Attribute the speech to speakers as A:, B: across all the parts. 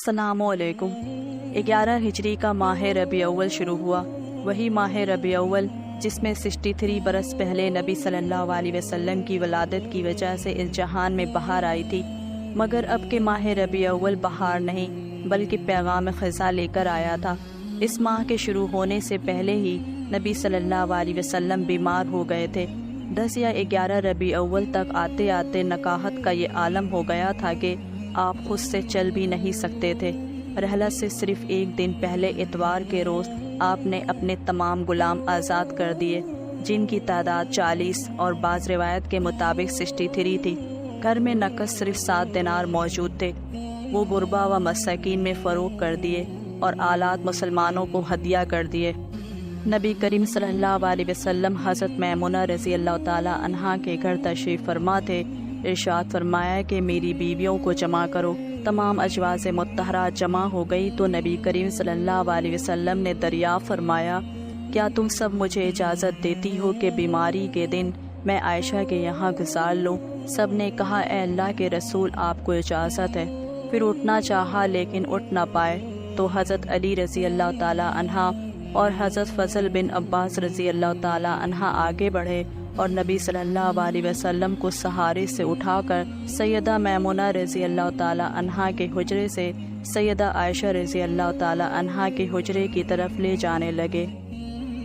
A: अस्सलामुअलैकुम। 11 हिजरी का माह रबी अव्वल शुरू हुआ, वही माह रबी अव्वल जिसमें 63 बरस पहले नबी सल्लल्लाहु अलैहि वसल्लम की वलादत की वजह से इस जहान में बहार आई थी। मगर अब के माह रबी अव्वल बहार नहीं बल्कि पैगाम ख़ज़ा लेकर आया था। इस माह के शुरू होने से पहले ही नबी सल्लल्लाहु अलैहि वसल्लम बीमार हो गए थे। 10 या 11 रबी अव्वल तक आते आते नकाहत का ये आलम हो गया था कि आप खुद से चल भी नहीं सकते थे। रहलत से सिर्फ एक दिन पहले इतवार के रोज़ आपने अपने तमाम गुलाम आज़ाद कर दिए, जिनकी तादाद 40 और बाज़ रिवायत के मुताबिक 63 थी। घर में नकद सिर्फ 7 दिनार मौजूद थे, वो गुरबा व मसाकीन में फ़रोग कर दिए और आलात मुसलमानों को हदिया कर दिए। नबी करीम सल्लल्लाहु अलैहि वसल्लम हज़रत मैमुना रज़ी अल्लाह ताला अन्हा के घर तशरीफ़ फरमा थे। इरशाद फरमाया कि मेरी बीवियों को जमा करो। तमाम अजवाज़ मुत्तहरात जमा हो गई तो नबी करीम सल्लल्लाहु अलैहि वसल्लम ने दरियाफ़्त फरमाया, क्या तुम सब मुझे इजाज़त देती हो कि बीमारी के दिन मैं आयशा के यहाँ गुजार लूँ? सब ने कहा, ए अल्लाह के रसूल, आपको इजाज़त है। फिर उठना चाहा लेकिन उठ ना पाए तो हज़रत अली रज़ी अल्लाह ताला अन्हा और हज़रत फ़ज़ल बिन अब्बास रज़ी अल्लाह ताला अन्हा आगे बढ़े और नबी सल्लल्लाहु अलैहि वसल्लम को सहारे से उठाकर सैयदा मैमुना रज़ी अल्लाह ताला अन्हा के हुजरे से सैयदा आयशा रज़ी अल्लाह ताला अन्हा के हुजरे की तरफ ले जाने लगे।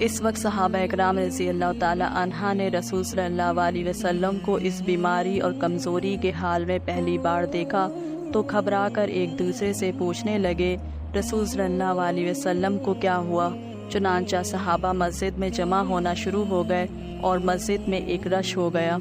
A: इस वक्त सहाबा इकराम रज़ी अल्लाह ताला अन्हा ने रसूल सल्लल्लाहु अलैहि वसल्लम को इस बीमारी और कमज़ोरी के हाल में पहली बार देखा तो घबरा कर एक दूसरे से पूछने लगे, रसूल सल्लल्लाहु अलैहि वसल्लम को क्या हुआ? चुनांचा सहाबा मस्जिद में जमा होना शुरू हो गए और मस्जिद में एक रश हो गया।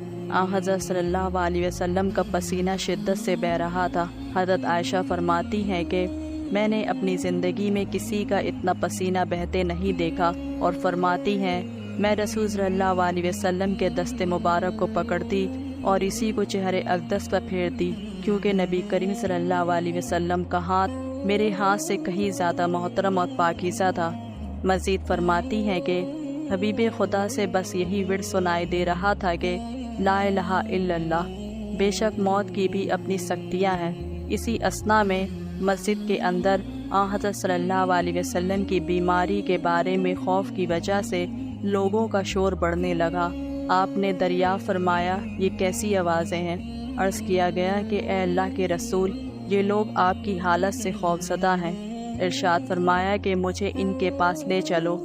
A: हज़रत सल्लल्लाहु अलैहि वसल्लम का पसीना शिद्दत से बह रहा था। हज़रत आयशा फरमाती हैं कि मैंने अपनी ज़िंदगी में किसी का इतना पसीना बहते नहीं देखा, और फरमाती हैं मैं रसूल सल्लल्लाहु अलैहि वसल्लम के दस्ते मुबारक को पकड़ती और इसी को चेहरे अक़दस पर फेरती, क्योंकि नबी करीम सल्लल्लाहु अलैहि वसल्लम का हाथ मेरे हाथ से कहीं ज़्यादा मोहतरम और पाकीज़ा था। मज़ीद फरमाती हैं कि हबीब खुदा से बस यही विर्द सुनाई दे रहा था कि ला इलाहा इल्लल्लाह, बेशक मौत की भी अपनी सख्तियाँ हैं। इसी असना में मस्जिद के अंदर हज़रत सल्लल्लाहु अलैहि वसल्लम की बीमारी के बारे में खौफ की वजह से लोगों का शोर बढ़ने लगा। आपने दरियाफ़्त फरमाया, ये कैसी आवाज़ें हैं? अर्ज़ किया गया कि ए अल्लाह के रसूल, ये लोग आपकी हालत से खौफज़दा हैं। इरशाद फरमाया कि मुझे इनके पास ले चलो।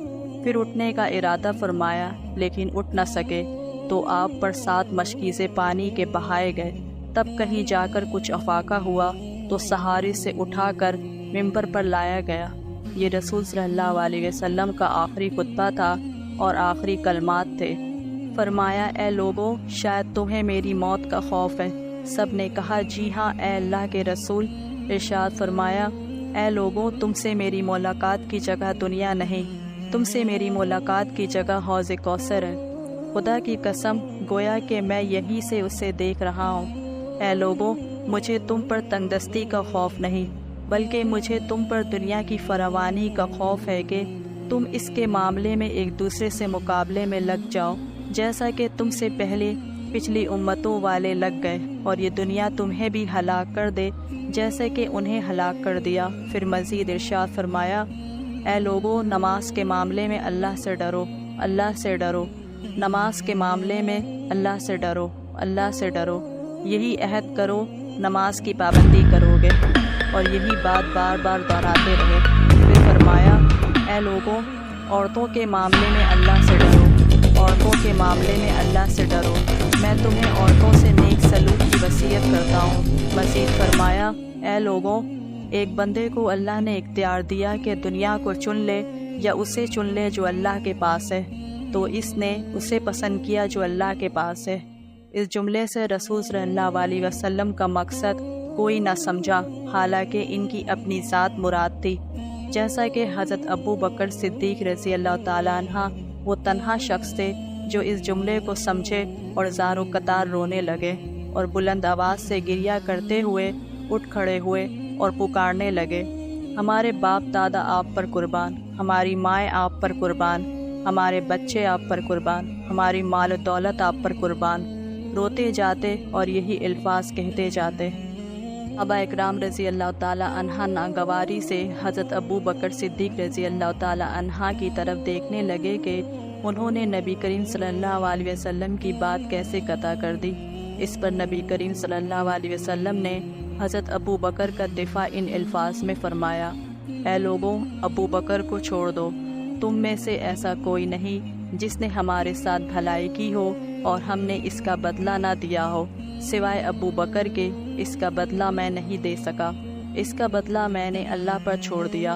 A: फिर उठने का इरादा फरमाया लेकिन उठ न सके तो आप पर 7 मशकीज़े पानी के बहाए गए। तब कहीं जाकर कुछ अफाका हुआ तो सहारे से उठाकर मिंबर पर लाया गया। ये रसूल सल्लल्लाहु अलैहि वसल्लम का आखिरी खुतबा था और आखिरी कलमात थे। फरमाया, ए लोगों, शायद तुम्हें मेरी मौत का खौफ है। सब ने कहा, जी हाँ ए अल्लाह के रसूल। इरशाद फरमाया, ए लोगों, तुमसे मेरी मुलाकात की जगह दुनिया नहीं, तुमसे मेरी मुलाकात की जगह हौज़ कौसर है। खुदा की कसम, गोया कि मैं यहीं से उसे देख रहा हूँ। ए लोगों, मुझे तुम पर तंगदस्ती का खौफ नहीं, बल्कि मुझे तुम पर दुनिया की फरावानी का खौफ है कि तुम इसके मामले में एक दूसरे से मुकाबले में लग जाओ, जैसा कि तुमसे पहले पिछली उम्मतों वाले लग गए, और ये दुनिया तुम्हें भी हलाक कर दे जैसे कि उन्हें हलाक कर दिया। फिर मज़ीद इरशाद फरमाया, ए लोगों, नमाज के मामले में अल्लाह से डरो, अल्लाह से डरो। नमाज के मामले में अल्लाह से डरो, अल्लाह से डरो। यही अहद करो, नमाज की पाबंदी करोगे। और यही बात बार बार दोहराते रहे। फिर फरमाया, ए लोगों, औरतों के मामले में अल्लाह से डरो, औरतों के मामले में अल्लाह से डरो। मैं तुम्हें औरतों से नेक सलूक की वसीयत करता हूँ। मज़ीद फरमाया, ए लोगों, एक बंदे को अल्लाह ने इख्तियार दिया कि दुनिया को चुन ले या उसे चुन ले जो अल्लाह के पास है, तो इसने उसे पसंद किया जो अल्लाह के पास है। इस जुमले से रसूल सल्लल्लाहु अलैहि वसल्लम का मकसद कोई ना समझा, हालांकि इनकी अपनी ज़ात मुराद थी। जैसा कि हज़रत अबू बकर सिद्दीक़ रज़ी अल्लाह ताला अन्हा वो तन्हा शख्स थे जो इस जुमले को समझे और ज़ारो कतार रोने लगे और बुलंद आवाज़ से गिरिया करते हुए उठ खड़े हुए और पुकारने लगे, हमारे बाप दादा आप पर कुर्बान, हमारी माएँ आप पर कुर्बान, हमारे बच्चे आप पर कुर्बान, हमारी माल दौलत आप पर कुर्बान। रोते जाते और यही अल्फाज कहते जाते। सहाबा इकराम रज़ी अल्लाह ताला अन्हा नागवारी से हज़रत अबू बकर सिद्दीक़ रज़ी अल्लाह ताला अन्हा की तरफ देखने लगे कि उन्होंने नबी करीम सल्लल्लाहु अलैहि वसल्लम की बात कैसे कता कर दी। इस पर नबी करीम सल्लल्लाहु अलैहि वसल्लम ने हज़रत अबू बकर का दिफा इन अल्फाज में फ़रमाया, ऐ लोगों, अबू बकर को छोड़ दो। तुम में से ऐसा कोई नहीं जिसने हमारे साथ भलाई की हो और हमने इसका बदला ना दिया हो, सिवाय अबू बकर के। इसका बदला मैं नहीं दे सका, इसका बदला मैंने अल्लाह पर छोड़ दिया।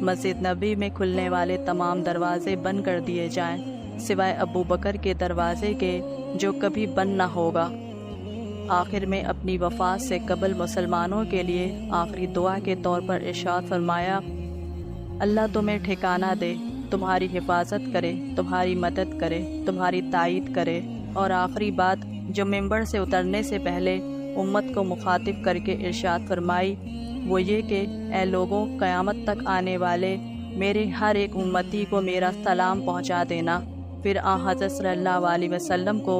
A: मस्जिद नबी में खुलने वाले तमाम दरवाज़े बंद कर दिए जाएं, सिवाय अबू बकर के दरवाज़े के जो कभी बंद ना होगा। आखिर में अपनी वफ़ात से कबल मुसलमानों के लिए आखिरी दुआ के तौर पर इरशाद फरमाया, अल्लाह तुम्हें ठिकाना दे, तुम्हारी हिफाजत करे, तुम्हारी मदद करे, तुम्हारी तायीद करे। और आखिरी बात जो मिंबर से उतरने से पहले उम्मत को मुखातिब करके इरशाद फरमाई वो ये कि ऐ लोगों, क़यामत तक आने वाले मेरे हर एक उम्मती को मेरा सलाम पहुंचा देना। फिर हज़रत सल्लल्लाहु अलैहि वसल्लम को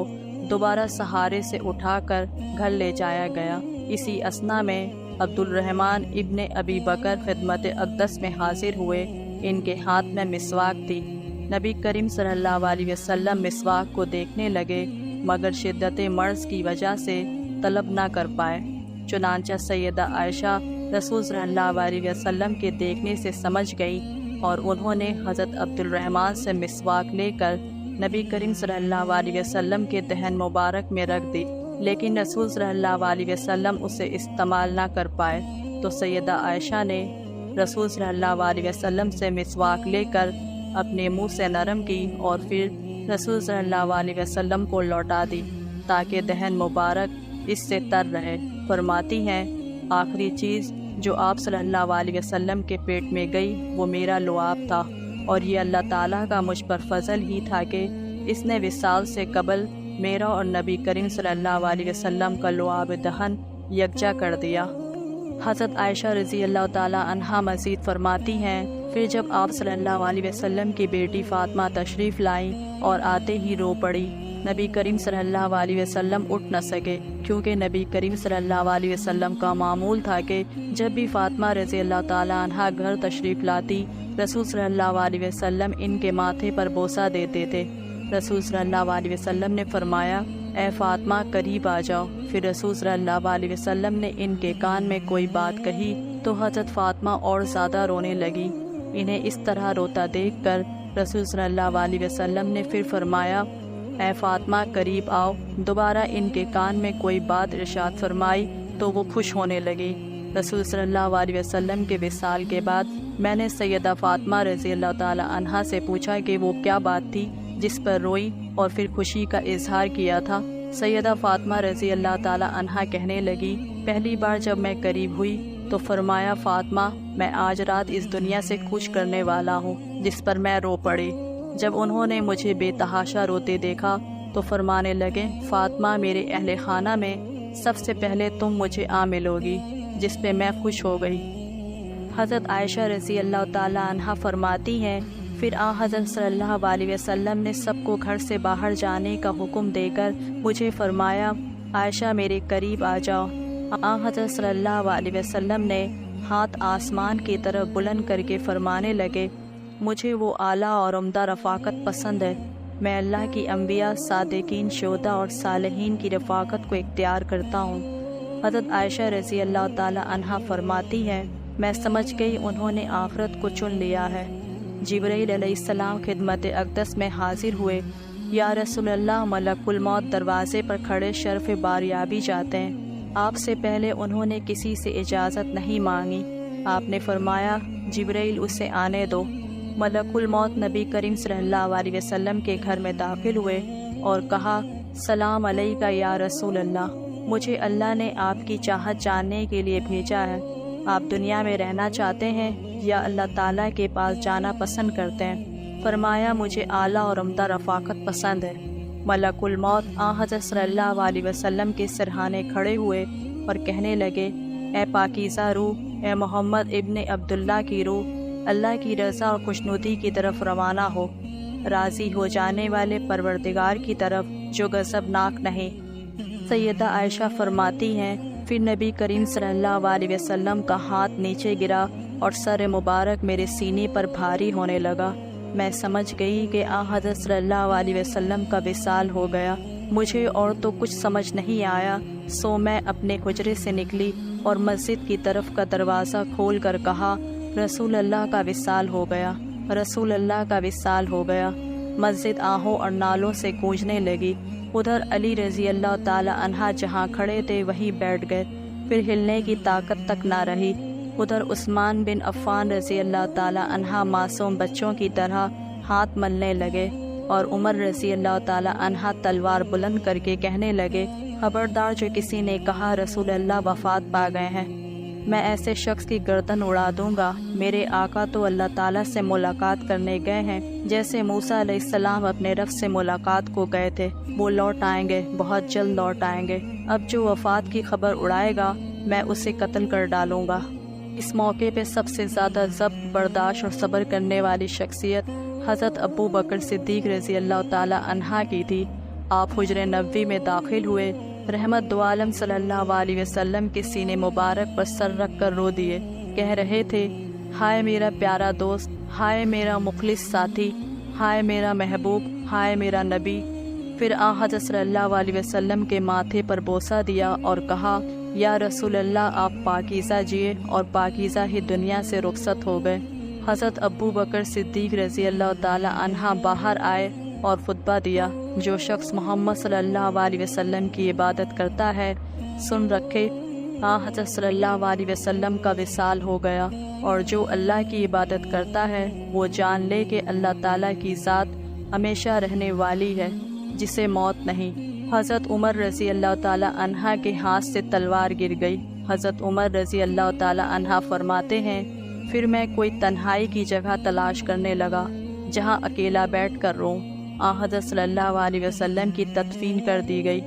A: दोबारा सहारे से उठाकर घर ले जाया गया। इसी असना में अब्दुल-रहमान इब्ने अबी बकर खिदमत अक़दस में हाजिर हुए। इनके हाथ में मिसवाक थी। नबी करीम सल्लल्लाहु अलैहि वसल्लम मिसवाक को देखने लगे, मगर शिद्दत मर्ज़ की वजह से तलब ना कर पाए। चुनांचा सैयदा आयशा रसूल सल्लल्लाहु अलैहि वसल्लम के देखने से समझ गई और उन्होंने हज़रत अब्दुल-रहमान से मिसवाक लेकर नबी करीम सल्लल्लाहु अलैहि वसल्लम के दहन मुबारक में रख दी, लेकिन रसूल सल्लल्लाहु अलैहि वसल्लम उसे इस्तेमाल ना कर पाए। तो सैयदा आयशा ने रसूल सल्लल्लाहु अलैहि वसल्लम से मिसवाक लेकर अपने मुंह से नरम की और फिर रसूल सल्लल्लाहु अलैहि वसल्लम को लौटा दी ताकि दहन मुबारक इससे तर रहे। फरमाती हैं, आखिरी चीज़ जो आप सल्लल्लाहु अलैहि वसल्लम के पेट में गई वो मेरा लुआब था, और ये अल्लाह ताला का मुझ पर फजल ही था कि इसने विसाल से कबल मेरा और नबी करीम सल्लल्लाहु अलैहि वसल्लम का लुआब दहन यकजा कर दिया। हज़रत आयशा रज़ी अल्लाह ताला अन्हा मज़ीद फरमाती हैं, फिर जब आप सल्लल्लाहु अलैहि वसल्लम की बेटी फ़ातिमा तशरीफ़ लाईं और आते ही रो पड़ी। नबी करीम सल्लल्लाहु अलैहि वसल्लम उठ न सके, क्योंकि नबी करीम सल्लल्लाहु अलैहि वसल्लम का मामूल था कि जब भी फ़ातिमा रज़ी अल्लाह ताला अन्हा घर तशरीफ़ लाती, रसूल सल्लल्लाहु अलैहि वसल्लम इनके माथे पर बोसा देते थे। रसूल सल्लल्लाहु अलैहि वसल्लम ने फरमाया, ए फ़ातिमा करीब आ जाओ। फिर रसूल सल्लल्लाहु अलैहि वसल्लम ने इनके कान में कोई बात कही तो हज़रत फ़ातिमा और ज़्यादा रोने लगी। इन्हें इस तरह रोता देखकर रसूल सल्लल्लाहु अलैहि वसल्लम ने फिर फरमाया, ए फ़ातिमा करीब आओ। दोबारा इनके कान में कोई बात इरशाद फरमाई तो वो खुश होने लगी। रसूल सल्लल्लाहु अलैहि वसल्लम के विसाल के बाद मैंने सैयदा फ़ातिमा रज़ी अल्लाह ताला अन्हा से पूछा कि वो क्या बात थी जिस पर रोई और फिर खुशी का इजहार किया था। सैयदा फ़ातिमा रज़ी अल्लाह ताला अन्हा कहने लगी, पहली बार जब मैं करीब हुई तो फरमाया, फ़ातिमा मैं आज रात इस दुनिया से कूच करने वाला हूँ, जिस पर मैं रो पड़ी। जब उन्होंने मुझे बेतहाशा रोते देखा तो फरमाने लगे, फ़ातिमा मेरे अहले खाना में सबसे पहले तुम मुझे आ मिलोगी, जिस पे मैं खुश हो गई। हज़रत आयशा रज़ी अल्लाह ताला अन्हा फरमाती हैं, फिर हज़रत सल्लल्लाहु अलैहि वसल्लम ने सबको घर से बाहर जाने का हुक्म देकर मुझे फरमाया, आयशा मेरे करीब आ जाओ। हज़रत सल्लल्लाहु अलैहि वसल्लम ने हाथ आसमान की तरफ बुलंद करके फरमाने लगे, मुझे वो आला और उम्दा रफ़ाकत पसंद है। मैं अल्लाह की अम्बिया, सादिकीन, शुहदा और सालिहीन की रफ़ाकत को इख्तियार करता हूँ। हज़रत आयशा रज़ी अल्लाह ताला अन्हा फरमाती हैं, मैं समझ गई उन्होंने आखिरत को चुन लिया है। जिब्राईल अलैहिस्सलाम खिदमत अक़दस में हाजिर हुए, या रसूलल्लाह, मलकुल मौत दरवाज़े पर खड़े शर्फ़ बारियाबी जाते हैं। आपसे पहले उन्होंने किसी से इजाज़त नहीं मांगी। आपने फरमाया, जिब्राईल उसे आने दो। मलकुल मौत नबी करीम सल्लल्लाहु अलैहि वसल्लम के घर में दाखिल हुए और कहा, सलाम अलैका या रसूल अल्लाह, मुझे अल्लाह ने आपकी चाहत जानने के लिए भेजा है। आप दुनिया में रहना चाहते हैं या अल्लाह ताला के पास जाना पसंद करते हैं? फरमाया, मुझे आला और उम्दा रफ़ाकत पसंद है। मलकुल मौत हज़रत सल्लल्लाहु अलैहि वसल्लम के सिरहाने खड़े हुए और कहने लगे, ए पाकीज़ा रूह, ए मोहम्मद इब्ने अब्दुल्ला की रूह, अल्लाह की रज़ा और खुशनुदी की तरफ रवाना हो, राज़ी हो जाने वाले परवरदिगार की तरफ जो गज़बनाक नहीं। सैयदा आयशा फरमाती हैं, پھر نبی کریم صلی اللہ علیہ وسلم کا ہاتھ نیچے گرا اور سر مبارک میرے سینے پر بھاری ہونے لگا۔ میں سمجھ گئی کہ حضرت صلی اللہ علیہ وسلم کا وصال ہو گیا۔ مجھے اور تو کچھ سمجھ نہیں آیا، سو میں اپنے حجرے سے نکلی اور مسجد کی طرف کا دروازہ کھول کر کہا، رسول اللہ کا وصال ہو گیا، رسول اللہ کا وصال ہو گیا۔ مسجد آہوں اور نالوں سے گونجنے لگی۔ ادھر علی رضی اللہ تعالی عنہ جہاں کھڑے تھے وہیں بیٹھ گئے، پھر ہلنے کی طاقت تک نہ رہی۔ ادھر عثمان بن عفان رضی اللہ تعالی عنہ معصوم بچوں کی طرح ہاتھ ملنے لگے، اور عمر رضی اللہ تعالی عنہ تلوار بلند کر کے کہنے لگے، خبردار جو کسی نے کہا رسول اللہ وفات پا گئے ہیں، میں ایسے شخص کی گردن اڑا دوں گا۔ میرے آقا تو اللہ تعالیٰ سے ملاقات کرنے گئے ہیں، جیسے موسیٰ علیہ السلام اپنے رب سے ملاقات کو گئے تھے۔ وہ لوٹ آئیں گے، بہت جلد لوٹ آئیں گے۔ اب جو وفات کی خبر اڑائے گا میں اسے قتل کر ڈالوں گا۔ اس موقع پہ سب سے زیادہ ضبط برداشت اور صبر کرنے والی شخصیت حضرت ابو بکر صدیق رضی اللہ تعالی عنہ کی تھی۔ آپ حجر نبوی میں داخل ہوئے، رحمت دو عالم صلی اللہ علیہ وسلم کے سینے مبارک پر سر رکھ کر رو دیے، کہہ رہے تھے، ہائے میرا پیارا دوست، ہائے میرا مخلص ساتھی، ہائے میرا محبوب، ہائے میرا نبی۔ پھر حضرت صلی اللہ علیہ وسلم کے ماتھے پر بوسہ دیا اور کہا، یا رسول اللہ آپ پاکیزہ جیے اور پاکیزہ ہی دنیا سے رخصت ہو گئے۔ حضرت ابو بکر صدیق رضی اللہ تعالی عنہ باہر آئے اور خطبہ دیا، جو شخص محمد صلی اللہ علیہ وسلم کی عبادت کرتا ہے سن رکھے، حضرت صلی اللہ علیہ وسلم کا وصال ہو گیا، اور جو اللہ کی عبادت کرتا ہے وہ جان لے کہ اللہ تعالیٰ کی ذات ہمیشہ رہنے والی ہے، جسے موت نہیں۔ حضرت عمر رضی اللہ تعالی عنہ کے ہاتھ سے تلوار گر گئی۔ حضرت عمر رضی اللہ تعالی عنہ فرماتے ہیں، پھر میں کوئی تنہائی کی جگہ تلاش کرنے لگا جہاں اکیلا بیٹھ کر روں۔ حضرت صلی اللہ علیہ وسلم کی تدفین کر دی گئی۔